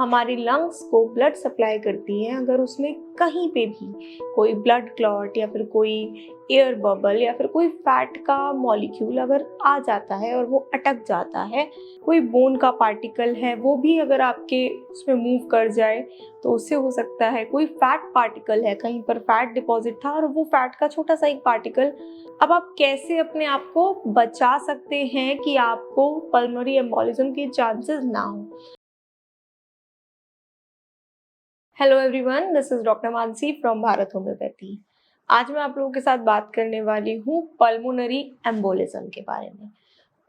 हमारे लंग्स को blood supply करती हैं। अगर उसमें कहीं पे भी कोई ब्लड क्लॉट या फिर कोई एयर बबल या फिर कोई फैट का मॉलिक्यूल अगर आ जाता है और वो अटक जाता है, कोई बोन का पार्टिकल है वो भी अगर आपके उसमें मूव कर जाए तो उससे हो सकता है, कोई फैट पार्टिकल है, कहीं पर फैट डिपॉजिट था और वो फैट का छोटा सा एक पार्टिकल। अब आप कैसे अपने आप को बचा सकते हैं कि आपको पल्मोनरी एम्बोलिज्म के चांसेस ना हो। Hello everyone, this is doctor Mansi from Bharat homeopathy. आज मैं आप लोगों के साथ बात करने वाली हूँ पल्मोनरी एम्बोलिज्म के बारे में।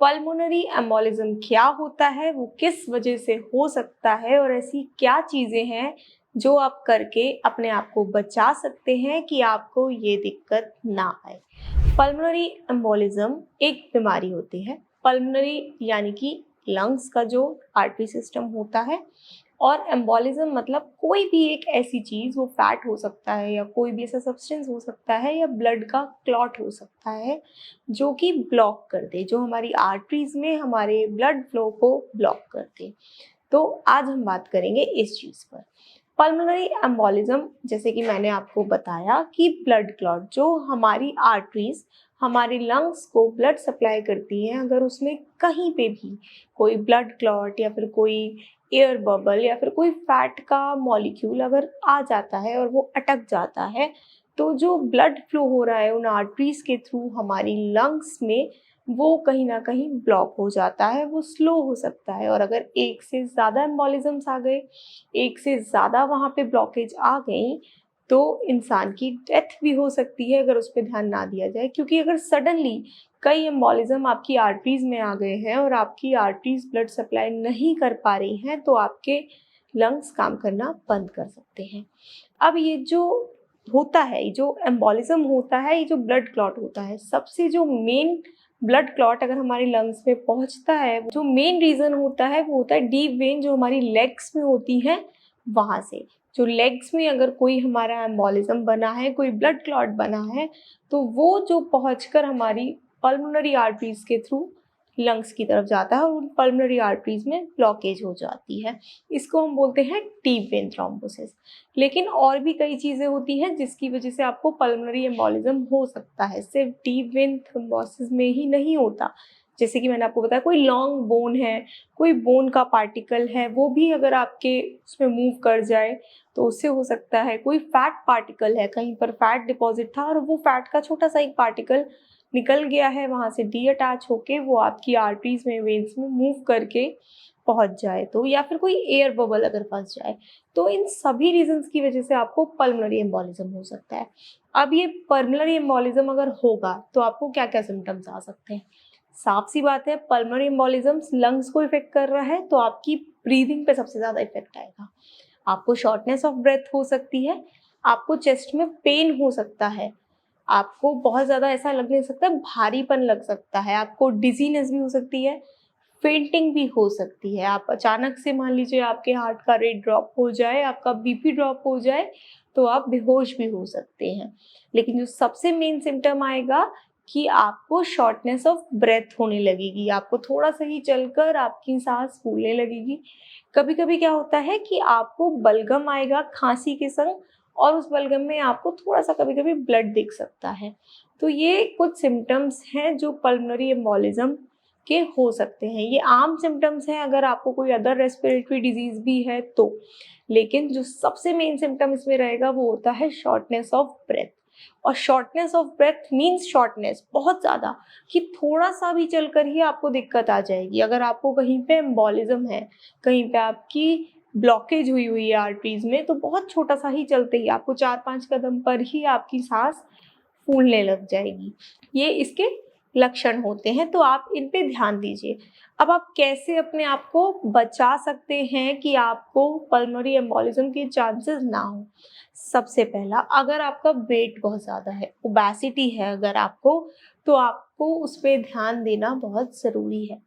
पल्मोनरी एम्बोलिज्म क्या होता है, वो किस वजह से हो सकता है और ऐसी क्या चीज़ें हैं जो आप करके अपने आप को बचा सकते हैं कि आपको ये दिक्कत ना आए। पल्मोनरी एम्बोलिज्म एक बीमारी होती है। पल्मोनरी यानी कि लंग्स का जो आर्टरी सिस्टम होता है, और एम्बोलिज्म मतलब कोई भी एक ऐसी चीज़, वो फैट हो सकता है या कोई भी ऐसा सब्सटेंस हो सकता है या ब्लड का क्लॉट हो सकता है जो कि ब्लॉक कर दे, जो हमारी आर्टरीज में हमारे ब्लड फ्लो को ब्लॉक कर दे। तो आज हम बात करेंगे इस चीज़ पर। पल्मोनरी एम्बोलिज्म, जैसे कि मैंने आपको बताया कि ब्लड क्लॉट, जो हमारी आर्टरीज हमारे लंग्स को ब्लड सप्लाई करती हैं, अगर उसमें कहीं पे भी कोई ब्लड क्लॉट या फिर कोई एयर बबल या फिर कोई फैट का मॉलिक्यूल अगर आ जाता है और वो अटक जाता है, तो जो ब्लड फ्लो हो रहा है उन आर्टरीज के थ्रू हमारी लंग्स में, वो कहीं ना कहीं ब्लॉक हो जाता है, वो स्लो हो सकता है। और अगर एक से ज़्यादा एम्बोलिज्म्स आ गए, एक से ज़्यादा वहाँ पे ब्लॉकेज आ गई, तो इंसान की डेथ भी हो सकती है अगर उस पर ध्यान ना दिया जाए। क्योंकि अगर सडनली कई एम्बोलिज्म आपकी आर्टरीज में आ गए हैं और आपकी आर्टरीज ब्लड सप्लाई नहीं कर पा रही हैं, तो आपके लंग्स काम करना बंद कर सकते हैं। अब ये जो होता है, ये जो एम्बोलिज्म होता है, ये जो ब्लड क्लॉट होता है, सबसे जो मेन ब्लड क्लॉट अगर हमारे लंग्स में पहुंचता है, जो मेन रीज़न होता है वो होता है डीप वेन, जो हमारी लेग्स में होती है वहाँ से। जो लेग्स में अगर कोई हमारा एम्बोलिज्म बना है, कोई ब्लड क्लॉट बना है, तो वो जो पहुंचकर हमारी पल्मोनरी आर्टरीज के थ्रू लंग्स की तरफ जाता है और उन पल्मोनरी आर्टरीज में ब्लॉकेज हो जाती है। इसको हम बोलते हैं डीप वेन थ्रोम्बोसिस। लेकिन और भी कई चीज़ें होती हैं जिसकी वजह से आपको पल्मोनरी एम्बोलिज्म हो सकता है। सिर्फ डीप वेन थ्रोम्बोसिस में ही नहीं होता। जैसे कि मैंने आपको बताया, कोई लॉन्ग बोन है, कोई बोन का पार्टिकल है, वो भी अगर आपके उसमें मूव कर जाए तो उससे हो सकता है। कोई फैट पार्टिकल है, कहीं पर फैट डिपॉजिट था और वो फैट का छोटा सा एक पार्टिकल निकल गया है, वहाँ से डी अटैच होके वो आपकी आर्टरीज में, वेन्स में मूव करके पहुंच जाए तो, या फिर कोई एयर बबल अगर फंस जाए, तो इन सभी रीजंस की वजह से आपको पल्मोनरी एम्बोलिज्म हो सकता है। अब ये पल्मोनरी एम्बोलिज्म अगर होगा तो आपको क्या क्या सिम्टम्स आ सकते हैं। साफ सी बात है, पल्मोनरी एम्बोलिज्म लंग्स को इफेक्ट कर रहा है तो आपकी ब्रीदिंग पे सबसे ज़्यादा इफेक्ट आएगा। आपको शॉर्टनेस ऑफ ब्रेथ हो सकती है, आपको चेस्ट में पेन हो सकता है, आपको बहुत ज़्यादा ऐसा लगने सकता है, भारीपन लग सकता है, आपको डिजीनेस भी हो सकती है, फेंटिंग भी हो सकती है। आप अचानक से मान लीजिए आपके हार्ट का रेट ड्रॉप हो जाए, आपका बीपी ड्रॉप हो जाए, तो आप बेहोश भी हो सकते हैं। लेकिन जो सबसे मेन सिम्टम आएगा कि आपको शॉर्टनेस ऑफ ब्रेथ होने लगेगी, आपको थोड़ा सा ही चलकर आपकी सांस फूलने लगेगी। कभी कभी क्या होता है कि आपको बलगम आएगा खांसी के संग, और उस बलगम में आपको थोड़ा सा कभी कभी ब्लड दिख सकता है। तो ये कुछ सिम्टम्स हैं जो पल्मोनरी एम्बोलिज्म के हो सकते हैं। ये आम सिम्टम्स हैं अगर आपको कोई अदर रेस्पिरेटरी डिजीज भी है तो। लेकिन जो सबसे मेन सिम्टम इसमें रहेगा वो होता है शॉर्टनेस ऑफ ब्रेथ। और shortness of breath means shortness बहुत ज़्यादा, कि थोड़ा सा भी चलकर ही आपको दिक्कत आ जाएगी। अगर आपको कहीं पे एम्बोलिज्म है, कहीं पे आपकी ब्लॉकेज हुई हुई है आर्टरीज में, तो बहुत छोटा सा ही चलते ही आपको 4-5 कदम पर ही आपकी सांस फूलने लग जाएगी। ये इसके लक्षण होते हैं, तो आप इन पे ध्यान दीजिए। अब आप कैसे अपने आप को बचा सकते हैं कि आपको पल्मोनरी एम्बोलिज्म के चांसेस ना हो। सबसे पहला, अगर आपका वेट बहुत ज़्यादा है, ओबेसिटी है अगर आपको, तो आपको उस पे ध्यान देना बहुत ज़रूरी है।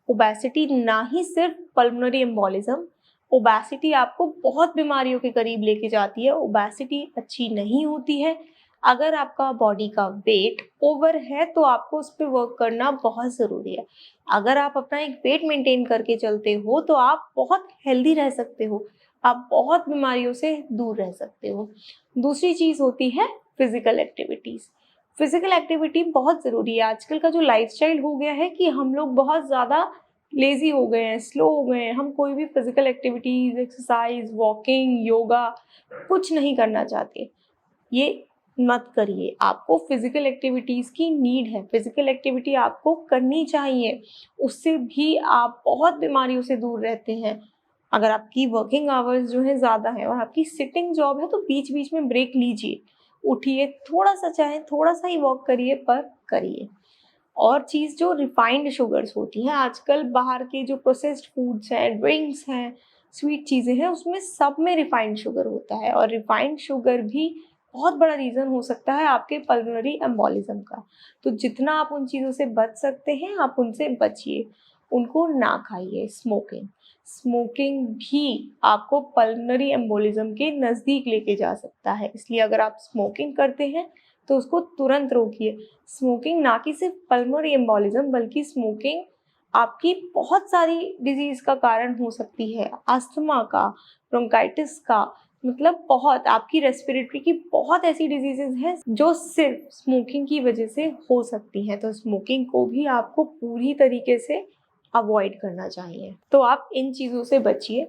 ओबेसिटी ना ही सिर्फ पल्मोनरी एम्बोलिज्म, ओबेसिटी आपको बहुत बीमारियों के करीब लेके जाती है। ओबेसिटी अच्छी नहीं होती है। अगर आपका बॉडी का वेट ओवर है तो आपको उस पर वर्क करना बहुत ज़रूरी है। अगर आप अपना एक वेट मेंटेन करके चलते हो तो आप बहुत हेल्दी रह सकते हो, आप बहुत बीमारियों से दूर रह सकते हो। दूसरी चीज़ होती है फिजिकल एक्टिविटीज़। फिजिकल एक्टिविटी बहुत ज़रूरी है। आजकल का जो लाइफस्टाइल हो गया है कि हम लोग बहुत ज़्यादा लेज़ी हो गए हैं, स्लो हो गए हैं, हम कोई भी physical activities, exercise, walking, yoga कुछ नहीं करना चाहते। ये मत करिए, आपको फिजिकल एक्टिविटीज़ की नीड है, फिजिकल एक्टिविटी आपको करनी चाहिए, उससे भी आप बहुत बीमारियों से दूर रहते हैं। अगर आपकी वर्किंग आवर्स जो है ज़्यादा है और आपकी सिटिंग जॉब है तो बीच-बीच में ब्रेक लीजिए, उठिए, थोड़ा-सा चाहे थोड़ा-सा ही वॉक करिए पर करिए। और चीज़ जो रिफाइंड शुगर्स होती हैं, आजकल बाहर के जो प्रोसेस्ड फूड्स हैं, ड्रिंक्स हैं, स्वीट चीज़ें हैं, उसमें सब में रिफाइंड शुगर होता है और रिफाइंड शुगर भी बहुत बड़ा रीज़न हो सकता है आपके पल्मोनरी एम्बोलिज़्म का। तो जितना आप उन चीज़ों से बच सकते हैं, आप उनसे बचिए, उनको ना खाइए। स्मोकिंग भी आपको पल्मोनरी एम्बोलिज़्म के नज़दीक लेके जा सकता है, इसलिए अगर आप स्मोकिंग करते हैं, तो उसको तुरंत रोकिए। स्मोकिंग ना कि सिर्फ पल्मोनरी एम्बोलिज्म बल्कि स्मोकिंग आपकी बहुत सारी डिजीज़ का कारण हो सकती है, अस्थमा का, ब्रोंकाइटिस का, मतलब बहुत आपकी रेस्पिरेटरी की बहुत ऐसी डिजीज़ेज़ हैं जो सिर्फ स्मोकिंग की वजह से हो सकती हैं। तो स्मोकिंग को भी आपको पूरी तरीके से अवॉइड करना चाहिए। तो आप इन चीज़ों से बचिए,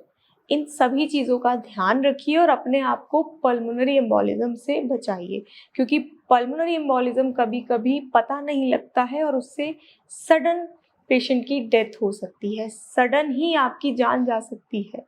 इन सभी चीज़ों का ध्यान रखिए और अपने आप को पल्मोनरी एम्बोलिज्म से बचाइए, क्योंकि पल्मोनरी एम्बोलिज्म कभी-कभी पता नहीं लगता है और उससे सडन पेशेंट की डेथ हो सकती है, सडन ही आपकी जान जा सकती है।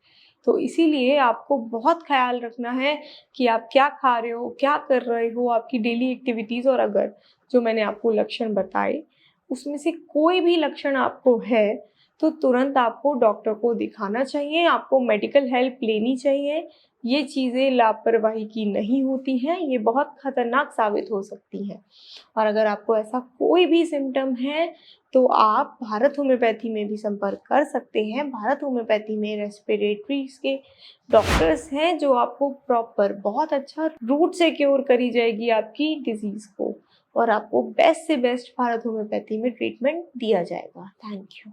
तो इसीलिए आपको बहुत ख़्याल रखना है कि आप क्या खा रहे हो, क्या कर रहे हो, आपकी डेली एक्टिविटीज़, और अगर जो मैंने आपको लक्षण बताए, उसमें से कोई भी लक्षण आपको है, तो तुरंत आपको डॉक्टर को दिखाना चाहिए, आपको मेडिकल हेल्प लेनी चाहिए। ये चीज़ें लापरवाही की नहीं होती हैं, ये बहुत खतरनाक साबित हो सकती हैं। और अगर आपको ऐसा कोई भी सिम्पटम है, तो आप भारत होम्योपैथी में भी संपर्क कर सकते हैं। भारत होम्योपैथी में रेस्पिरेटरीज़ के डॉक्टर्स हैं जो आपको प्रॉपर बहुत अच्छा रूट से क्योर करी जाएगी आपकी डिज़ीज़ को, और आपको बेस्ट से बेस्ट भारत होम्योपैथी में ट्रीटमेंट दिया जाएगा। Thank you.